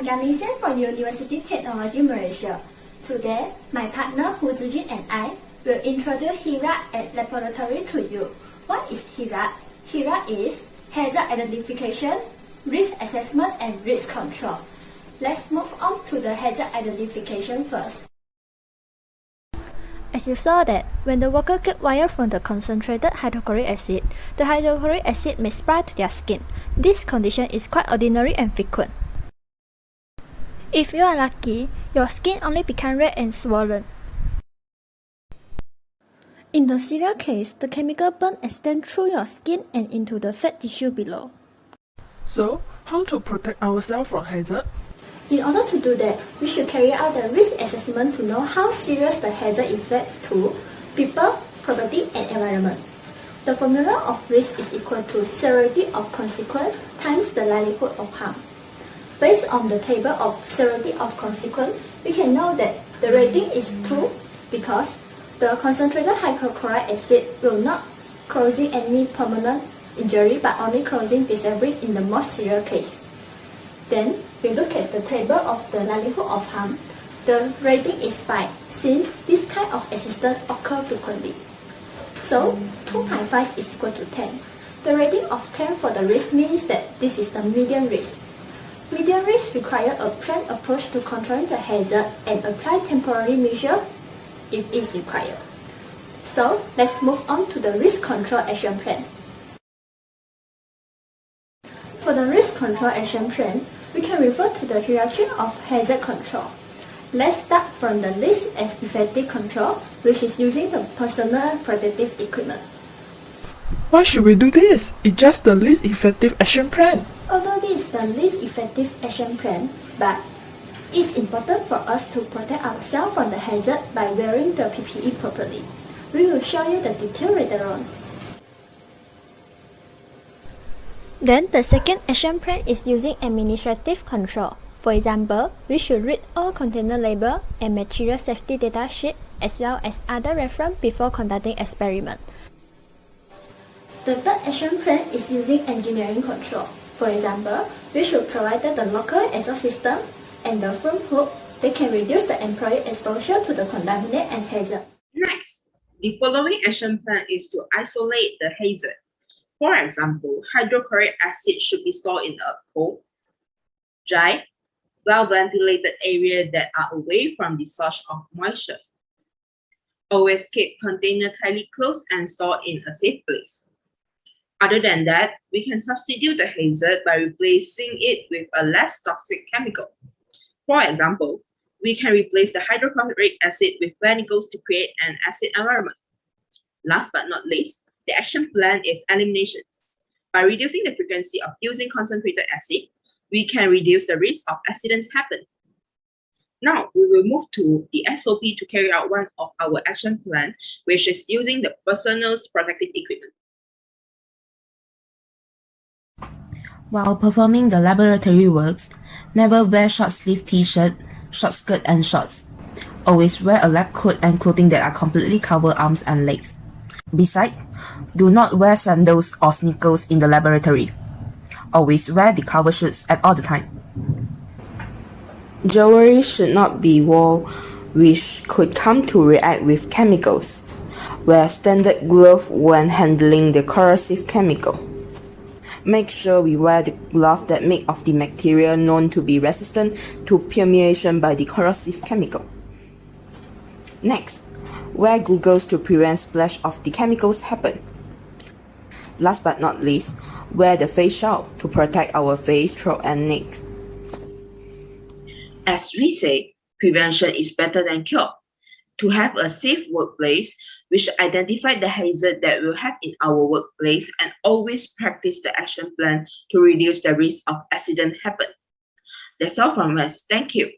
Ganesian from University Technology Malaysia. Today, my partner Hu Zijun and I will introduce HIRARC at laboratory to you. What is HIRARC? HIRARC is Hazard Identification, Risk Assessment and Risk Control. Let's move on to the hazard identification first. As you saw that, when the worker get wire from the concentrated hydrochloric acid, the hydrochloric acid may spread to their skin. This condition is quite ordinary and frequent. If you are lucky, your skin only become red and swollen. In the severe case, the chemical burn extends through your skin and into the fat tissue below. So, how to protect ourselves from hazard? In order to do that, we should carry out the risk assessment to know how serious the hazard affects to people, property, and environment. The formula of risk is equal to severity of consequence times the likelihood of harm. Based on the table of severity of consequence, we can know that the rating is 2 because the concentrated hydrochloric acid will not causing any permanent injury but only causing disability in the most severe case. Then, we look at the table of the likelihood of harm. The rating is 5 since this kind of accident occurs frequently. So, 2.5 is equal to 10. The rating of 10 for the risk means that this is the medium risk. Medium risk requires a planned approach to controlling the hazard and apply temporary measures if it is required. So, let's move on to the risk control action plan. For the risk control action plan, we can refer to the hierarchy of hazard control. Let's start from the least effective control, which is using the personal protective equipment. Why should we do this? It's just the least effective action plan. Although this is the least effective action plan, but it's important for us to protect ourselves from the hazard by wearing the PPE properly. We will show you the detail later on. Then the second action plan is using administrative control. For example, we should read all container label and material safety data sheet as well as other reference before conducting experiment. The third action plan is using engineering control. For example, we should provide the local exhaust system and the fume hood that can reduce the employee exposure to the contaminant and hazard. Next, the following action plan is to isolate the hazard. For example, hydrochloric acid should be stored in a cold, dry, well-ventilated area that are away from the source of moisture. Always keep container tightly closed and stored in a safe place. Other than that, we can substitute the hazard by replacing it with a less toxic chemical. For example, we can replace the hydrochloric acid with vinegar to create an acid environment. Last but not least, the action plan is elimination. By reducing the frequency of using concentrated acid, we can reduce the risk of accidents happen. Now, we will move to the SOP to carry out one of our action plan, which is using the personal protective equipment. While performing the laboratory works, never wear short-sleeved t-shirt, short skirt and shorts. Always wear a lab coat and clothing that are completely cover arms and legs. Besides, do not wear sandals or sneakers in the laboratory. Always wear the cover shoes at all the time. Jewelry should not be worn which could come to react with chemicals. Wear standard gloves when handling the corrosive chemical. Make sure we wear the gloves that make of the material known to be resistant to permeation by the corrosive chemical. Next, wear goggles to prevent splash of the chemicals happen. Last but not least, wear the face shield to protect our face, throat and neck. As we say, prevention is better than cure. To have a safe workplace, we should identify the hazard that we'll have in our workplace and always practice the action plan to reduce the risk of accident happen. That's all from us. Thank you.